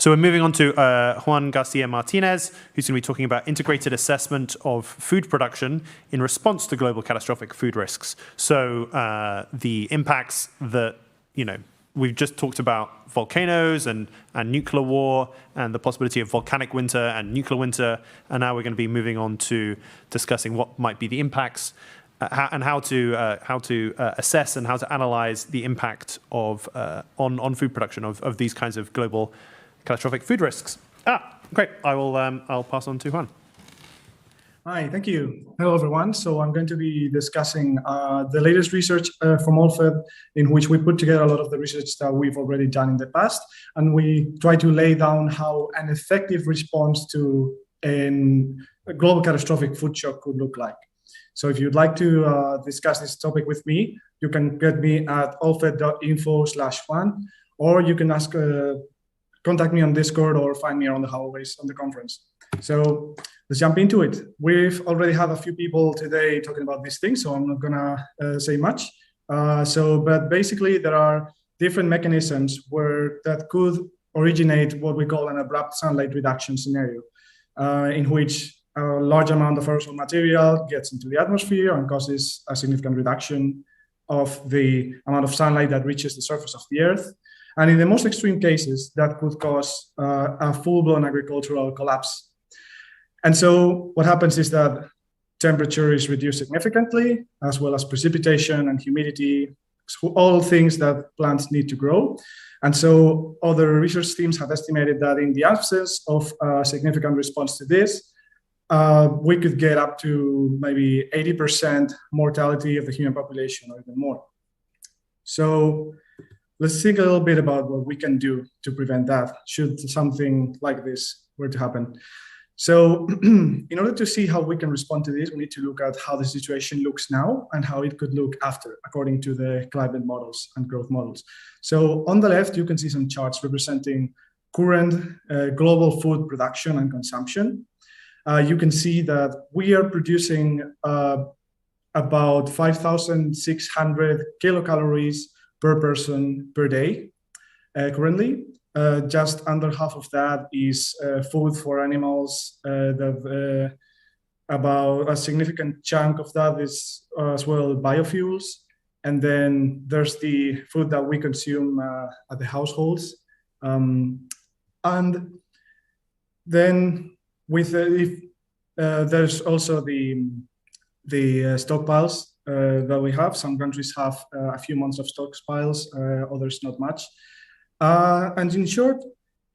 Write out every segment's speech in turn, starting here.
So we're moving on to Juan García Martínez, who's going to be talking about integrated assessment of food production in response to global catastrophic food risks. So the impacts that, we've just talked about volcanoes and nuclear war and the possibility of volcanic winter and nuclear winter. And now we're going to be moving on to discussing what might be the impacts and how to assess and how to analyze the impact of on food production of these kinds of global catastrophic food risks. Great. I'll pass on to Juan. Hi, thank you. Hello, everyone. So I'm going to be discussing the latest research from ALLFED, in which we put together a lot of the research that we've already done in the past, and we try to lay down how an effective response to a global catastrophic food shock could look like. So if you'd like to discuss this topic with me, you can get me at allfed.info/Juan, or you can contact me on Discord or find me around the hallways on the conference. So let's jump into it. We've already had a few people today talking about these things, so I'm not gonna say much. But basically there are different mechanisms that could originate what we call an abrupt sunlight reduction scenario, in which a large amount of aerosol material gets into the atmosphere and causes a significant reduction of the amount of sunlight that reaches the surface of the Earth. And in the most extreme cases, that could cause a full-blown agricultural collapse. And so what happens is that temperature is reduced significantly, as well as precipitation and humidity, all things that plants need to grow. And so other research teams have estimated that in the absence of a significant response to this, we could get up to maybe 80% mortality of the human population or even more. So let's think a little bit about what we can do to prevent that, should something like this were to happen. So in order to see how we can respond to this, we need to look at how the situation looks now and how it could look after, according to the climate models and growth models. So on the left, you can see some charts representing current global food production and consumption. You can see that we are producing about 5,600 kilocalories per person per day currently. Just under half of that is food for animals. About a significant chunk of that is as well biofuels. And then there's the food that we consume at the households. And then there's also the stockpiles that we have. Some countries have a few months of stockpiles, others not much. And in short,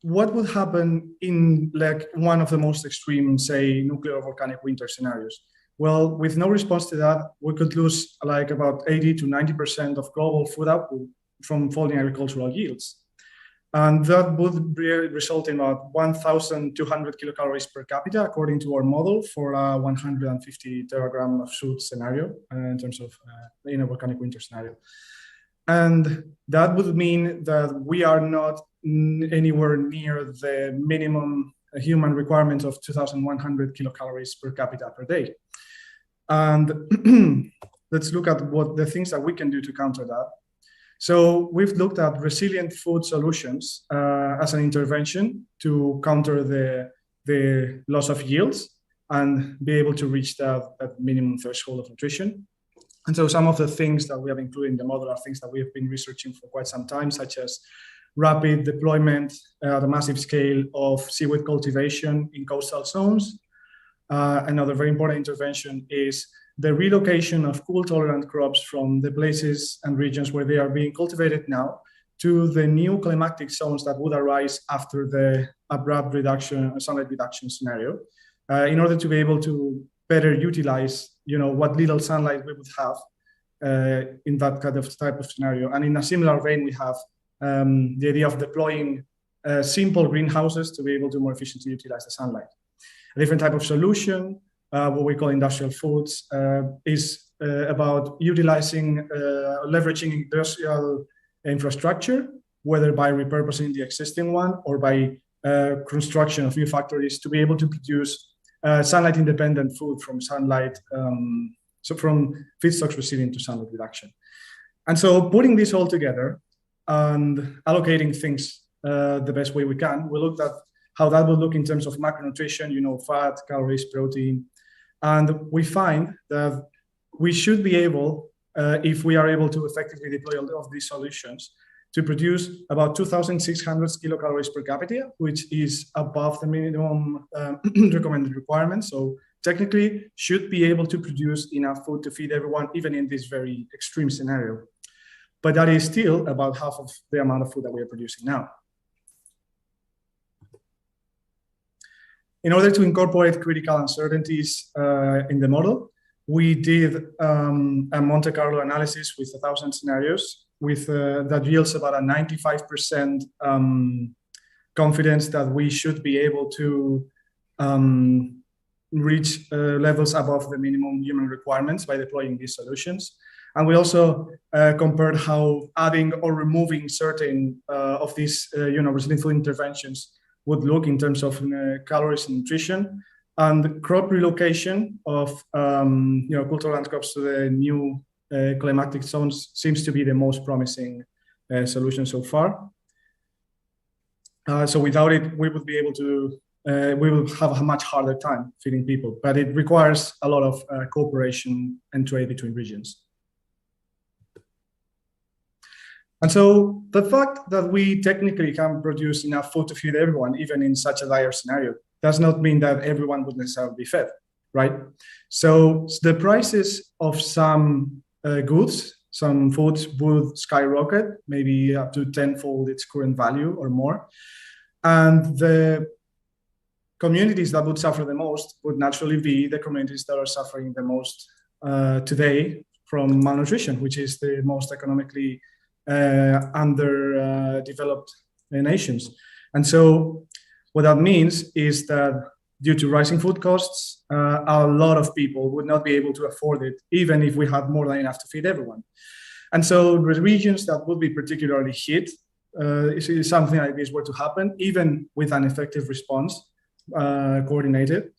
what would happen in like one of the most extreme, say, nuclear or volcanic winter scenarios? Well, with no response to that, we could lose like about 80 to 90% of global food output from falling agricultural yields. And that would result in about 1,200 kilocalories per capita, according to our model, for a 150 teragram of food scenario in terms of in a volcanic winter scenario. And that would mean that we are not anywhere near the minimum human requirement of 2,100 kilocalories per capita per day. And let's look at what the things that we can do to counter that. So we've looked at resilient food solutions as an intervention to counter the loss of yields and be able to reach that minimum threshold of nutrition. And so some of the things that we have included in the model are things that we have been researching for quite some time, such as rapid deployment at a massive scale of seaweed cultivation in coastal zones. Another very important intervention is the relocation of cool-tolerant crops from the places and regions where they are being cultivated now to the new climactic zones that would arise after the abrupt sunlight reduction scenario, in order to be able to better utilize, what little sunlight we would have in that kind of type of scenario. And in a similar vein, we have the idea of deploying simple greenhouses to be able to more efficiently utilize the sunlight. A different type of solution, what we call industrial foods, is about leveraging industrial infrastructure, whether by repurposing the existing one or by construction of new factories to be able to produce sunlight-independent food from sunlight, so from feedstocks resilient to sunlight reduction. And so putting this all together and allocating things the best way we can. We looked at how that would look in terms of macronutrition, fat, calories, protein. And we find that we should be able, if we are able to effectively deploy all of these solutions, to produce about 2,600 kilocalories per capita, which is above the minimum recommended requirement. So technically should be able to produce enough food to feed everyone, even in this very extreme scenario. But that is still about half of the amount of food that we are producing now. In order to incorporate critical uncertainties in the model, we did a Monte Carlo analysis with 1,000 scenarios with that yields about a 95% confidence that we should be able to reach levels above the minimum human requirements by deploying these solutions. And we also compared how adding or removing certain of these resilient food interventions would look in terms of calories and nutrition, and crop relocation of cultural land crops to the new climatic zones seems to be the most promising solution so far. So without it, we would be able to, we will have a much harder time feeding people, but it requires a lot of cooperation and trade between regions. And so the fact that we technically can produce enough food to feed everyone, even in such a dire scenario, does not mean that everyone would necessarily be fed, right? So the prices of some goods, some foods would skyrocket, maybe up to 10-fold its current value or more. And the communities that would suffer the most would naturally be the communities that are suffering the most today from malnutrition, which is the most economically underdeveloped nations. And so what that means is that due to rising food costs, a lot of people would not be able to afford it, even if we had more than enough to feed everyone. And so the regions that would be particularly hit, if something like this were to happen, even with an effective response coordinated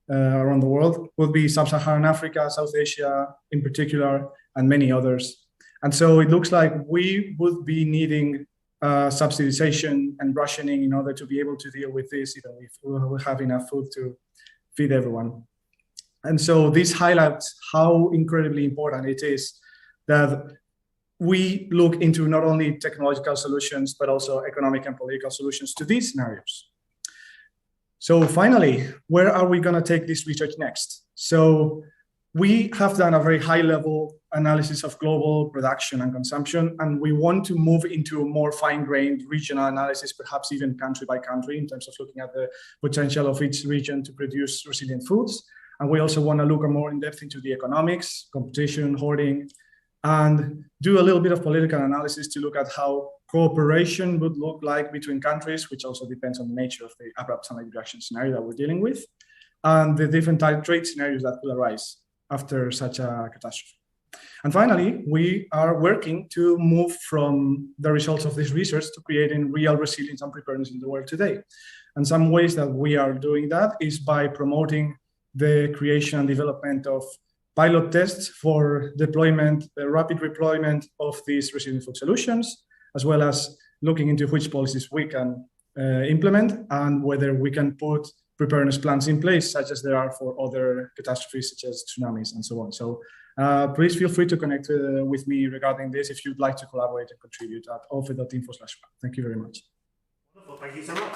around the world, would be Sub-Saharan Africa, South Asia in particular, and many others. And so it looks like we would be needing subsidization and rationing in order to be able to deal with this, even if we have enough food to feed everyone. And so this highlights how incredibly important it is that we look into not only technological solutions, but also economic and political solutions to these scenarios. So finally, where are we going to take this research next? So we have done a very high-level analysis of global production and consumption, and we want to move into a more fine-grained regional analysis, perhaps even country by country, in terms of looking at the potential of each region to produce resilient foods. And we also want to look more in depth into the economics, competition, hoarding, and do a little bit of political analysis to look at how cooperation would look like between countries, which also depends on the nature of the abrupt sunlight reduction scenario that we're dealing with, and the different type trade scenarios that will arise after such a catastrophe. And finally, we are working to move from the results of this research to creating real resilience and preparedness in the world today. And some ways that we are doing that is by promoting the creation and development of pilot tests for deployment, the rapid deployment of these resilient food solutions, as well as looking into which policies we can implement and whether we can put preparedness plans in place, such as there are for other catastrophes, such as tsunamis and so on. So please feel free to connect with me regarding this if you'd like to collaborate and contribute at allfed.info/. Thank you very much. Wonderful, thank you so much.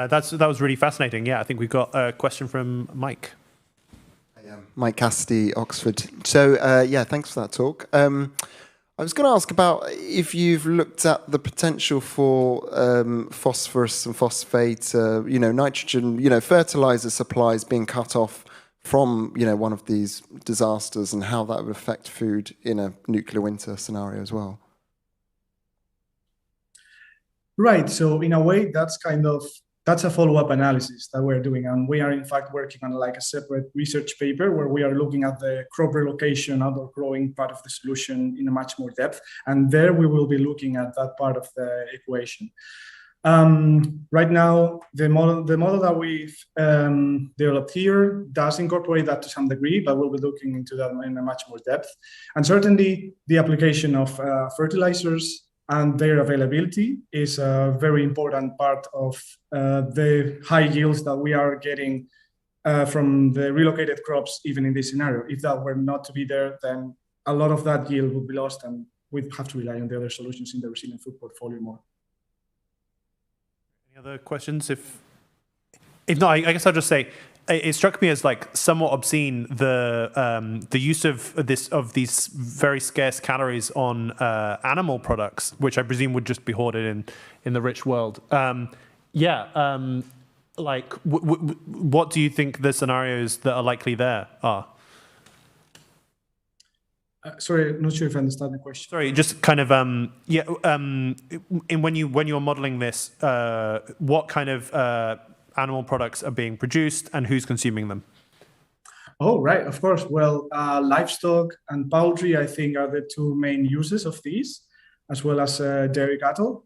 That was really fascinating. Yeah, I think we've got a question from Mike. Mike Cassidy, Oxford. So yeah, thanks for that talk. I was going to ask about if you've looked at the potential for phosphorus and phosphate, nitrogen, fertilizer supplies being cut off from, one of these disasters, and how that would affect food in a nuclear winter scenario as well. Right. So in a way, that's a follow-up analysis that we're doing. And we are in fact working on like a separate research paper where we are looking at the crop relocation, outdoor growing part of the solution in a much more depth. And there we will be looking at that part of the equation. Right now, the model that we've developed here does incorporate that to some degree, but we'll be looking into that in a much more depth. And certainly, the application of fertilizers and their availability is a very important part of the high yields that we are getting from the relocated crops, even in this scenario. If that were not to be there, then a lot of that yield would be lost, and we'd have to rely on the other solutions in the resilient food portfolio more. Any other questions? If not, I guess I'll just say it struck me as like somewhat obscene the use of these very scarce calories on animal products, which I presume would just be hoarded in the rich world. Like, what do you think the scenarios that are likely there are? Sorry, I'm not sure if I understand the question. Sorry, just kind of when you're modeling this, what kind of animal products are being produced and who's consuming them? Oh, right, of course. Well, livestock and poultry, I think, are the two main uses of these, as well as dairy cattle.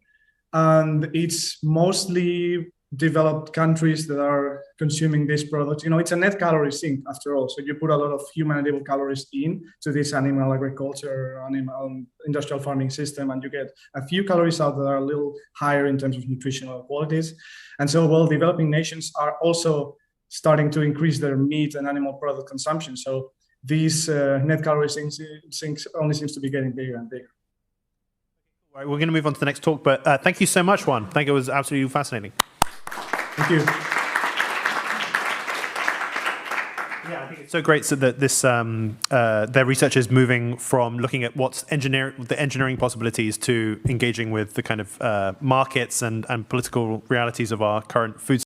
And it's mostly developed countries that are consuming this product. You know, it's a net calorie sink after all. So you put a lot of human-enabled calories into this animal agriculture, animal industrial farming system, and you get a few calories out that are a little higher in terms of nutritional qualities. And so, well, developing nations are also starting to increase their meat and animal product consumption. So these net calorie sinks only seems to be getting bigger and bigger. All right, we're going to move on to the next talk, but thank you so much, Juan. I think it was absolutely fascinating. Thank you. Yeah, I think it's so great that this their research is moving from looking at what's the engineering possibilities to engaging with the kind of markets and political realities of our current food